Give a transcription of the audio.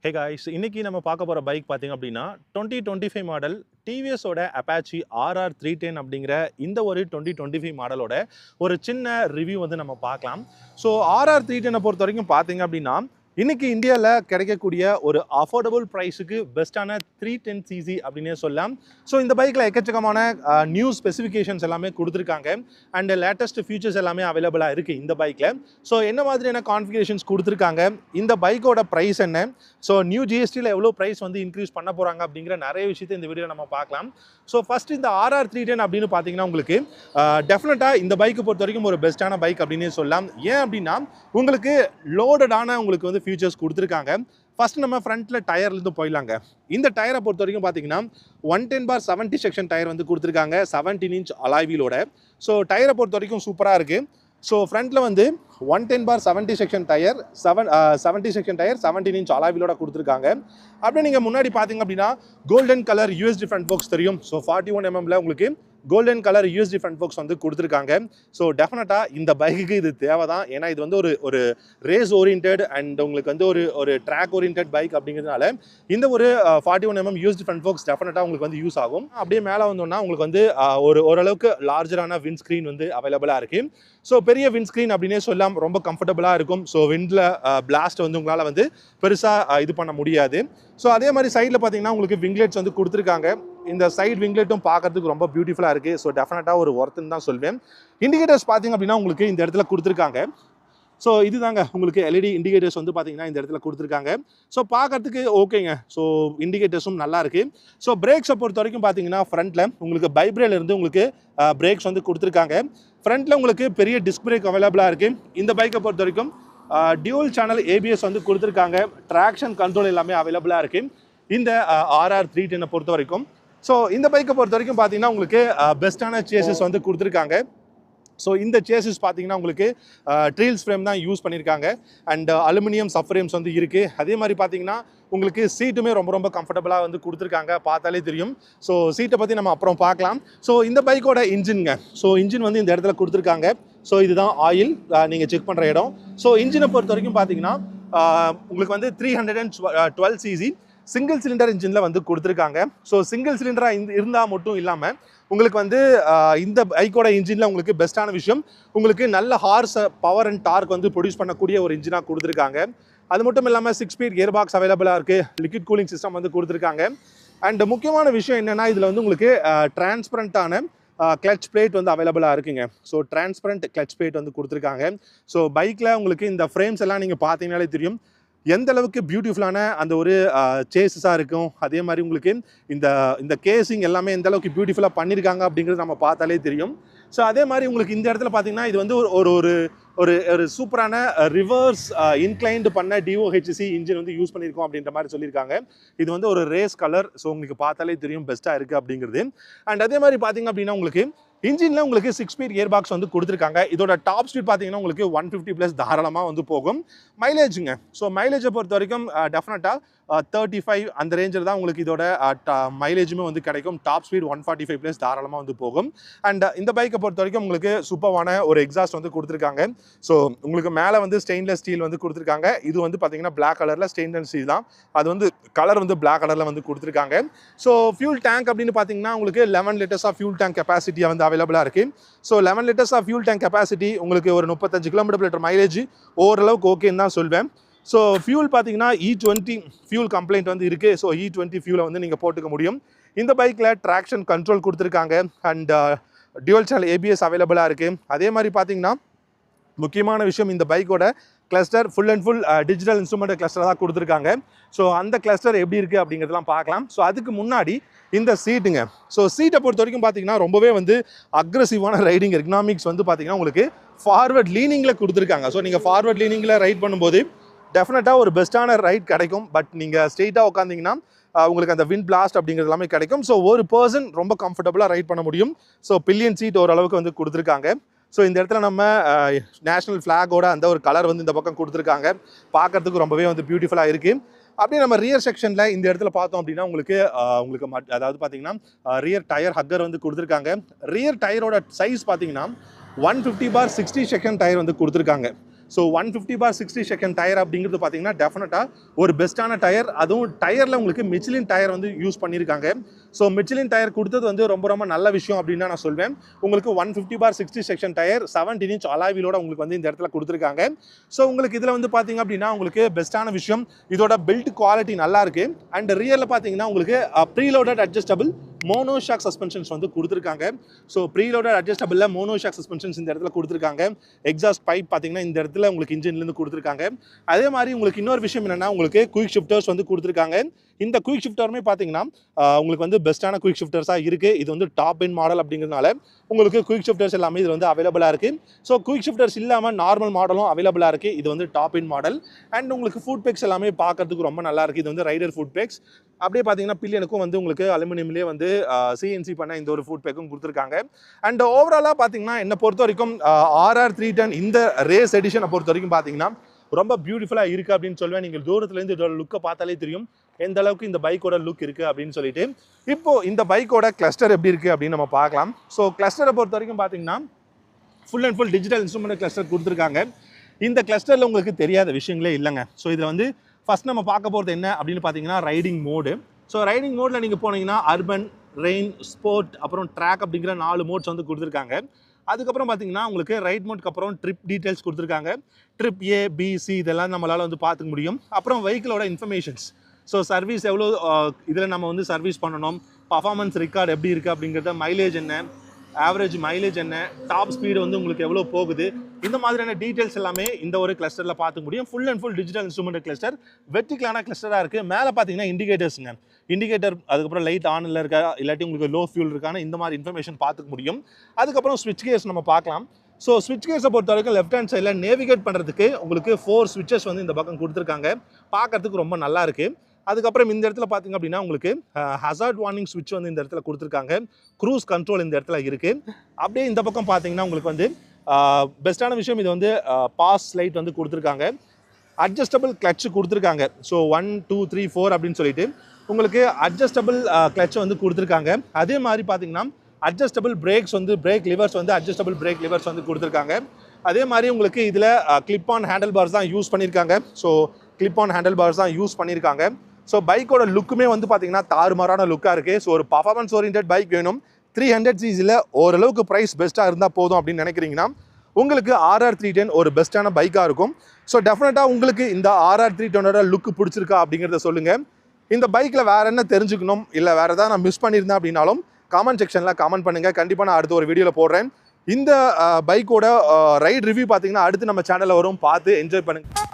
Hey guys, இன்னைக்கு நம்ம பார்க்க போற பைக் பாத்தீங்க அப்படின்னா 2025 மாடல் டிவிஎஸ் ஓட அப்பாச்சி RR 310 அப்படிங்கிற இந்த ஒரு 2025 மாடலோட ஒரு சின்ன ரிவ்யூ வந்து நம்ம பார்க்கலாம். ஸோ RR 310 பொறுத்த வரைக்கும் பார்த்தீங்க அப்படின்னா இன்னைக்கு இந்தியாவில் கிடைக்கக்கூடிய ஒரு அஃபோர்டபுள் ப்ரைஸுக்கு பெஸ்ட்டான 310cc அப்படின்னே சொல்லலாம். ஸோ இந்த பைக்கில் எக்கச்சக்கமான நியூ ஸ்பெசிஃபிகேஷன்ஸ் எல்லாமே கொடுத்துருக்காங்க அண்ட் லேட்டஸ்ட் ஃபீச்சர்ஸ் எல்லாமே அவைலபிளாக இருக்குது இந்த பைக்கில். ஸோ என்ன மாதிரியான கான்ஃபிகரேஷன்ஸ் கொடுத்துருக்காங்க, இந்த பைக்கோட ப்ரைஸ் என்ன, ஸோ நியூ ஜிஎஸ்டியில் எவ்வளோ ப்ரைஸ் வந்து இன்க்ரீஸ் பண்ண போகிறாங்க அப்படிங்கிற நிறைய விஷயத்தை இந்த வீடியோ நம்ம பார்க்கலாம். ஸோ ஃபஸ்ட் இந்த RR 310 அப்படின்னு பார்த்தீங்கன்னா உங்களுக்கு டெஃபினட்டாக இந்த பைக்கை பொறுத்த வரைக்கும் ஒரு பெஸ்ட்டான பைக் அப்படின்னே சொல்லலாம். ஏன் அப்படின்னா உங்களுக்கு லோடடான உங்களுக்கு வந்து ஃபியூச்சர்ஸ் கொடுத்துருக்காங்க. ஃபர்ஸ்ட் நம்ம ஃப்ரண்ட்டில் டயர்லேருந்து போயிடலாங்க. இந்த டயரை பொறுத்த வரைக்கும் பார்த்தீங்கன்னா 110/70 செக்ஷன் டயர் வந்து கொடுத்துருக்காங்க 17 இன்ச் அலாய் வீலோட. ஸோ டயரை பொறுத்த வரைக்கும் சூப்பராக இருக்குது. ஸோ ஃப்ரண்ட்டில் வந்து 110/70 section tyre 70 section tyre 17 inch alloy வீலோட கொடுத்துருக்காங்க. அப்படியே நீங்கள் முன்னாடி பார்த்தீங்க அப்படின்னா golden colour USD front forks தெரியும். ஸோ 41mm உங்களுக்கு golden colour USD front forks வந்து கொடுத்துருக்காங்க. ஸோ டெஃபினட்டாக இந்த பைக்குக்கு இது தேவை தான். ஏன்னா இது வந்து ஒரு ரேஸ் ஓரியன்ட் அண்ட் உங்களுக்கு வந்து ஒரு ட்ராக் ஓரியன்ட் பைக் அப்படிங்கிறதுனால இந்த ஒரு 41mm யூஎஸ்டி ஃப்ரண்ட் பாக்ஸ் டெஃபினட்டாக உங்களுக்கு வந்து யூஸ் ஆகும். அப்படியே மேலே வந்தோம்னா உங்களுக்கு வந்து ஓரளவுக்கு லார்ஜரான விண்ட் ஸ்க்ரீன் வந்து அவைலபிளாக இருக்குது. ஸோ பெரிய விண்ட் ஸ்க்ரீன் அப்படின்னே சொல்லலாம், ரொம்ப கம்ஃபர்டபுளாக இருக்கும். ஸோ விண்டில் பிளாஸ்ட் வந்து உங்களால் வந்து பெருசாக இது பண்ண முடியாது. ஸோ அதே மாதிரி சைடில் பார்த்தீங்கன்னா உங்களுக்கு விங்லெட்ஸ் வந்து கொடுத்துருக்காங்க. இந்த சைட் விங்லெட்டும் பார்க்கறதுக்கு ரொம்ப பியூட்டிஃபுல்லாக இருக்குது. ஸோ டெஃபினட்டாக ஒரு ஒர்த்துன்னு தான் சொல்வேன். இண்டிகேட்டர்ஸ் பார்த்தீங்க அப்படின்னா உங்களுக்கு இந்த இடத்துல கொடுத்துருக்காங்க. ஸோ இதுதாங்க உங்களுக்கு எல்இடி இண்டிகேட்டர்ஸ் வந்து பார்த்தீங்கன்னா இந்த இடத்துல கொடுத்துருக்காங்க. ஸோ பார்க்கறதுக்கு ஓகேங்க. ஸோ இண்டிகேட்டர்ஸும் நல்லா இருக்குது. ஸோ பிரேக்ஸை பொறுத்த வரைக்கும் பார்த்தீங்கன்னா ஃப்ரண்ட்டில் உங்களுக்கு பைப்ரேலேருந்து உங்களுக்கு பிரேக்ஸ் வந்து கொடுத்துருக்காங்க. ஃப்ரண்ட்டில் உங்களுக்கு பெரிய டிஸ்க் பிரேக் அவைலபிளாக இருக்குது. இந்த பைக்கை பொறுத்த வரைக்கும் டியூவல் சேனல் ஏபிஎஸ் வந்து கொடுத்துருக்காங்க. ட்ராக்ஷன் கண்ட்ரோல் எல்லாமே அவைலபிளாக இருக்குது இந்த RR 310 பொறுத்த வரைக்கும். ஸோ இந்த பைக்கை பொறுத்த வரைக்கும் பார்த்தீங்கன்னா உங்களுக்கு பெஸ்ட்டான சேசஸ் வந்து கொடுத்துருக்காங்க. ஸோ இந்த சேசஸ் பார்த்தீங்கன்னா உங்களுக்கு ட்ரீல்ஸ் ஃப்ரேம் தான் யூஸ் பண்ணியிருக்காங்க அண்ட் அலுமினியம் சப்ஃப்ரேம்ஸ் வந்து இருக்குது. அதே மாதிரி பார்த்தீங்கன்னா உங்களுக்கு சீட்டுமே ரொம்ப கம்ஃபர்டபுளாக வந்து கொடுத்துருக்காங்க, பார்த்தாலே தெரியும். ஸோ சீட்டை பற்றி நம்ம அப்புறம் பார்க்கலாம். ஸோ இந்த பைக்கோட இன்ஜின்ங்க, ஸோ இன்ஜின் வந்து இந்த இடத்துல கொடுத்துருக்காங்க. ஸோ இதுதான் ஆயில் நீங்கள் செக் பண்ணுற இடம். ஸோ இன்ஜினை பொறுத்த வரைக்கும் பார்த்தீங்கன்னா உங்களுக்கு வந்து 312cc சிங்கிள் சிலிண்டர் இன்ஜினில் வந்து கொடுத்துருக்காங்க. ஸோ சிங்கிள் சிலிண்டராக இருந்தால் மட்டும் இல்லாமல் உங்களுக்கு வந்து இந்த பைக்கோட இன்ஜினில் உங்களுக்கு பெஸ்ட்டான விஷயம் உங்களுக்கு நல்ல ஹார்ஸ் பவர் அண்ட் டார்க் வந்து ப்ரொடியூஸ் பண்ணக்கூடிய ஒரு இன்ஜினாக கொடுத்துருக்காங்க. அது மட்டும் இல்லாமல் 6 ஸ்பீட் கியர் பாக்ஸ் அவைலபிளாக இருக்குது. லிக்விட் கூலிங் சிஸ்டம் வந்து கொடுத்துருக்காங்க. அண்ட் முக்கியமான விஷயம் என்னென்னா இதில் வந்து உங்களுக்கு டிரான்ஸ்பரண்ட்டான கிளச் பிளேட் வந்து அவைலபிளாக இருக்குங்க. ஸோ டிரான்ஸ்பரண்ட் கிளச் பிளேட் வந்து கொடுத்துருக்காங்க. ஸோ பைக்கில் உங்களுக்கு இந்த ஃப்ரேம்ஸ் எல்லாம் நீங்கள் பார்த்தீங்கனாலே தெரியும் எந்த அளவுக்கு பியூட்டிஃபுல்லான அந்த ஒரு சேஸஸாக இருக்கும். அதே மாதிரி உங்களுக்கு இந்த கேசிங் எல்லாமே எந்த அளவுக்கு பியூட்டிஃபுல்லாக பண்ணியிருக்காங்க அப்படிங்கிறது நம்ம பார்த்தாலே தெரியும். ஸோ அதே மாதிரி உங்களுக்கு இந்த இடத்துல பார்த்தீங்கன்னா இது வந்து ஒரு சூப்பரான ரிவர்ஸ் இன்க்ளைன்டு பண்ண DOHC இன்ஜின் வந்து யூஸ் பண்ணியிருக்கோம் அப்படின்ற மாதிரி சொல்லியிருக்காங்க. இது வந்து ஒரு ரேஸ் கலர். ஸோ உங்களுக்கு பார்த்தாலே தெரியும் பெஸ்ட்டாக இருக்குது அப்படிங்கிறது. அண்ட் அதே மாதிரி பார்த்தீங்க அப்படின்னா உங்களுக்கு இன்ஜினில் உங்களுக்கு 6 ஸ்பீட் கியர் பாக்ஸ் வந்து கொடுத்துருக்காங்க. இதோட டாப் ஸ்பீட் பார்த்தீங்கன்னா உங்களுக்கு 150+ தாராளமாக வந்து போகும். மைலேஜுங்க, ஸோ மைலேஜை பொறுத்த வரைக்கும் டெஃபினட்டாக 35 அந்த ரேஞ்சில் தான் உங்களுக்கு இதோட மைலேஜுமே வந்து கிடைக்கும். டாப் ஸ்பீட் 145+ தாராளமாக வந்து போகும். அண்ட் இந்த பைக்கை பொறுத்த வரைக்கும் உங்களுக்கு சூப்பரான ஒரு எக்ஸாஸ்ட் வந்து கொடுத்துருக்காங்க. ஸோ உங்களுக்கு மேலே வந்து ஸ்டெயின்லெஸ் ஸ்டீல் வந்து கொடுத்துருக்காங்க. இது வந்து பார்த்தீங்கன்னா பிளாக் கலரில் ஸ்டெயின்லெஸ் ஸ்டீல் தான், அது வந்து கலர் வந்து பிளாக் கலரில் வந்து கொடுத்துருக்காங்க. ஸோ ஃபியூல் டேங்க் அப்படின்னு பார்த்தீங்கன்னா உங்களுக்கு 11 லிட்டர்ஸ் ஆஃப் ஃபியூல் டேங்க் கெப்பாசிட்டியாக வந்து அவைலபிளாக இருக்குது. So 11 litres of fuel tank capacity உங்களுக்கு ஒரு 35 km/l மைலேஜ் ஓரளவுக்கு ஓகேன்னு தான் சொல்வேன். ஸோ ஃபியூல் பார்த்தீங்கன்னா E20 ஃபியூல் கம்ப்ளைண்ட் வந்து இருக்குது. ஸோ E20 ஃபியூலை வந்து நீங்கள் போட்டுக்க முடியும். இந்த பைக்கில் ட்ராக்ஷன் கண்ட்ரோல் கொடுத்துருக்காங்க அண்ட் டியூவல் சேனல் ஏபிஎஸ் அவைலபிளாக இருக்குது. அதே மாதிரி பார்த்தீங்கன்னா முக்கியமான விஷயம் இந்த பைக்கோட cluster full and full digital instrument cluster தான் கொடுத்துருக்காங்க. ஸோ அந்த கிளஸ்டர் எப்படி இருக்குது அப்படிங்கிறதெல்லாம் பார்க்கலாம். ஸோ அதுக்கு முன்னாடி இந்த சீட்டுங்க, ஸோ சீட்டை பொறுத்த வரைக்கும் பார்த்தீங்கன்னா ரொம்பவே வந்து அக்ரெசிவான ரைடிங் எர்கனாமிக்ஸ் வந்து பார்த்தீங்கன்னா உங்களுக்கு ஃபார்வர்ட் லீனிங்கில் கொடுத்துருக்காங்க. ஸோ நீங்கள் ஃபார்வர்ட் லீனிங்கில் ரைட் பண்ணும்போது டெஃபினட்டாக ஒரு பெஸ்ட்டான ரைட் கிடைக்கும். பட் நீங்கள் ஸ்ட்ரெயிட்டாக உட்காந்திங்கன்னா உங்களுக்கு அந்த விண்ட் பிளாஸ்ட் அப்படிங்கிறது எல்லாமே கிடைக்கும். ஸோ ஒரு பர்சன் ரொம்ப கம்ஃபர்டபுளாக ரைட் பண்ண முடியும். ஸோ பில்லியன் சீட் ஓரளவுக்கு வந்து கொடுத்துருக்காங்க. ஸோ இந்த இடத்துல நம்ம நேஷ்னல் ஃப்ளாகோட அந்த ஒரு கலர் வந்து இந்த பக்கம் கொடுத்துருக்காங்க. பார்க்கறதுக்கு ரொம்பவே வந்து பியூட்டிஃபுல்லாக இருக்குது. அப்படியே நம்ம ரியர் செக்ஷனில் இந்த இடத்துல பார்த்தோம் அப்படின்னா உங்களுக்கு அதாவது பார்த்தீங்கன்னா ரியர் டயர் ஹக்கர் வந்து கொடுத்துருக்காங்க. ரியர் டயரோட சைஸ் பார்த்தீங்கன்னா 150/60 செகண்ட் டயர் வந்து கொடுத்துருக்காங்க. ஸோ 150/60 செகண்ட் டயர் அப்படிங்கிறது பார்த்தீங்கன்னா டெஃபினட்டாக ஒரு பெஸ்ட்டான டயர். அதுவும் டயரில் உங்களுக்கு மிச்சிலின் டயர் வந்து யூஸ் பண்ணியிருக்காங்க. ஸோ மிச்சிலின் டயர் கொடுத்தது வந்து ரொம்ப ரொம்ப நல்ல விஷயம் அப்படின்னு நான் சொல்வேன். உங்களுக்கு 150/60 செக்ஷன் டயர் 17 இன்ச் அலாய்வீலோட உங்களுக்கு வந்து இந்த இடத்துல கொடுத்துருக்காங்க. ஸோ உங்களுக்கு இதில் வந்து பார்த்தீங்க அப்படின்னா உங்களுக்கு பெஸ்ட்டான விஷயம் இதோட பில்ட் குவாலிட்டி நல்லா இருக்கு. அண்ட் ரியரில் பார்த்தீங்கன்னா உங்களுக்கு ப்ரீலோடட் அட்ஜஸ்டபிள் மோனோஷாக் சஸ்பென்ஷன்ஸ் வந்து கொடுத்துருக்காங்க. ஸோ ப்ரீலோடட் அட்ஜஸ்டபிளில் மோனோஷாக் சஸ்பென்ஷன்ஸ் இந்த இடத்துல கொடுத்துருக்காங்க. எக்ஸாஸ்ட் பைப் பார்த்தீங்கன்னா இந்த இடத்துல உங்களுக்கு இன்ஜின்லேருந்து கொடுத்துருக்காங்க. அதே மாதிரி உங்களுக்கு இன்னொரு விஷயம் என்னென்னா உங்களுக்கு குயிக் ஷிஃப்டர்ஸ் வந்து கொடுத்துருக்காங்க. இந்த குயிக் ஷிஃப்டருமே பார்த்தீங்கன்னா உங்களுக்கு வந்து பெஸ்ட்டான குயிக் ஷிஃப்டர்ஸாக இருக்குது. இது வந்து டாப் இன் மாடல் அப்படிங்கிறதுனால உங்களுக்கு குயிக் ஷிஃப்டர்ஸ் எல்லாமே இது வந்து அவைலபிளாக இருக்குது. ஸோ குயிக் ஷிஃப்டர்ஸ் இல்லாமல் நார்மல் மாடலும் அவைலபிளாக இருக்குது. இது வந்து டாப் இன் மாடல். அண்ட் உங்களுக்கு ஃபுட் பேக்ஸ் எல்லாமே பார்க்கறதுக்கு ரொம்ப நல்லா இருக்குது. இது வந்து ரைடர் ஃபுட் பேக்ஸ். அப்படியே பார்த்தீங்கன்னா பில்லியனுக்கும் வந்து உங்களுக்கு அலுமினியம்லேயே வந்து சிஎன்சி பண்ண இந்த ஒரு ஃபுட் பேக்கும் கொடுத்துருக்காங்க. அண்ட் ஓவராலாக பார்த்தீங்கன்னா என்னை பொறுத்த வரைக்கும் RR 310 இந்த ரேஸ் எடிஷனை பொறுத்த வரைக்கும் பார்த்தீங்கன்னா ரொம்ப பியூட்டிஃபுல்லாக இருக்குது அப்படின்னு சொல்லுவேன். நீங்கள் தூரத்துலேருந்து இதோட லுக்கை பார்த்தாலே தெரியும் எந்த அளவுக்கு இந்த பைக்கோட லுக் இருக்குது அப்படின்னு சொல்லிட்டு. இப்போது இந்த பைக்கோட கிளஸ்டர் எப்படி இருக்குது அப்படின்னு நம்ம பார்க்கலாம். ஸோ கிளஸ்டரை பொறுத்த வரைக்கும் பார்த்தீங்கன்னா full and full digital instrument cluster கொடுத்துருக்காங்க. இந்த கிளஸ்டரில் உங்களுக்கு தெரியாத விஷயங்களே இல்லைங்க. ஸோ இதில் வந்து ஃபஸ்ட் நம்ம பார்க்க போகிறது என்ன அப்படின்னு பார்த்தீங்கன்னா ரைடிங் மோடு. ஸோ ரைடிங் மோடில் நீங்கள் போனீங்கன்னா அர்பன், ரெயின், ஸ்போர்ட், அப்புறம் ட்ராக் அப்படிங்கிற 4 மோட்ஸ் வந்து கொடுத்துருக்காங்க. அதுக்கப்புறம் பார்த்தீங்கன்னா உங்களுக்கு ரைட் மோட்க்கு அப்புறம் ட்ரிப் டீட்டெயில்ஸ் கொடுத்துருக்காங்க. ட்ரிப் A, B, C இதெல்லாம் நம்மளால் வந்து பார்த்துக்க முடியும். அப்புறம் வெஹிக்கிளோட இன்ஃபர்மேஷன்ஸ். ஸோ சர்வீஸ் எவ்வளோ இதில் நம்ம வந்து சர்வீஸ் பண்ணணும், பர்ஃபார்மன்ஸ் ரெக்கார்டு எப்படி இருக்குது அப்படிங்கிறத, மைலேஜ் என்ன, ஆவரேஜ் மைலேஜ் என்ன, டாப் ஸ்பீடு வந்து உங்களுக்கு எவ்வளோ போகுது, இந்த மாதிரியான டீட்டெயில்ஸ் எல்லாமே இந்த ஒரு கிளஸ்டரில் பார்த்துக்க முடியும். Full and full digital instrument cluster, வெர்டிகலான கிளஸ்டராக இருக்குது. மேலே பார்த்தீங்கன்னா இண்டிகேட்டர்ஸுங்க, இண்டிகேட்டர், அதுக்கப்புறம் லைட் ஆனில் இருக்கா இல்லாட்டி உங்களுக்கு லோ ஃபியூல் இருக்கான இந்த மாதிரி இன்ஃபர்மேஷன் பார்த்துக்க முடியும். அதுக்கப்புறம் ஸ்விட்ச் கேர்ஸ் நம்ம பார்க்கலாம். ஸோ ஸ்விட்ச் கேர்ஸை பொறுத்த வரைக்கும் லெஃப்ட் ஹேண்ட் சைடில் நேவிகேட் பண்ணுறதுக்கு உங்களுக்கு 4 ஸ்விட்சஸ் வந்து இந்த பக்கம் கொடுத்துருக்காங்க. பார்க்கறதுக்கு ரொம்ப நல்லா இருக்குது. அதுக்கப்புறம் இந்த இடத்துல பார்த்தீங்க அப்படின்னா உங்களுக்கு ஹசார்ட் வார்னிங் ஸ்விட்ச் வந்து இந்த இடத்துல கொடுத்துருக்காங்க. க்ரூஸ் கண்ட்ரோல் இந்த இடத்துல இருக்குது. அப்படியே இந்த பக்கம் பார்த்தீங்கன்னா உங்களுக்கு வந்து பெஸ்ட்டான விஷயம் இது வந்து பாஸ் லைட் வந்து கொடுத்துருக்காங்க. அட்ஜஸ்டபிள் கிளட்ச் கொடுத்துருக்காங்க. ஸோ 1, 2, 3, 4 அப்படின்னு சொல்லிட்டு உங்களுக்கு அட்ஜஸ்டபிள் கிளட்ச் வந்து கொடுத்துருக்காங்க. அதே மாதிரி பார்த்தீங்கன்னா அட்ஜஸ்டபிள் பிரேக்ஸ் வந்து பிரேக் லிவர்ஸ் வந்து அட்ஜஸ்டபிள் பிரேக் லிவர்ஸ் வந்து கொடுத்துருக்காங்க. அதே மாதிரி உங்களுக்கு இதில் கிளிப் ஆன் ஹேண்டில் பார்ஸ் தான் யூஸ் பண்ணியிருக்காங்க. So clip on handle parse தான் யூஸ் பண்ணியிருக்காங்க. ஸோ பைக்கோட லுக்குமே வந்து பார்த்தீங்கன்னா தாறுமாறான லுக்காக இருக்குது. ஸோ ஒரு பர்ஃபார்மன்ஸ் ஓரியன்ட் பைக் வேணும், 300 சிசியில் ஓரளவுக்கு ப்ரைஸ் பெஸ்ட்டாக இருந்தால் போதும் அப்படின்னு நினைக்கிறீங்கன்னா உங்களுக்கு RR 310 ஒரு பெஸ்ட்டான பைக்காக இருக்கும். ஸோ டெஃபினட்டாக உங்களுக்கு இந்த RR 310ஓட லுக்கு பிடிச்சிருக்கா அப்படிங்கிறத சொல்லுங்கள். இந்த பைக்கில் வேறு என்ன தெரிஞ்சுக்கணும், இல்லை வேறு எதாவது நான் மிஸ் பண்ணியிருந்தேன் அப்படின்னாலும் காமெண்ட் செக்ஷனில் காமெண்ட் பண்ணுங்கள். கண்டிப்பாக நான் அடுத்த ஒரு வீடியோவில் போடுறேன். இந்த பைக்கோட ரைட் ரிவ்யூ பார்த்தீங்கன்னா அடுத்து நம்ம சேனலில் வரும், பார்த்து என்ஜாய் பண்ணுங்கள்.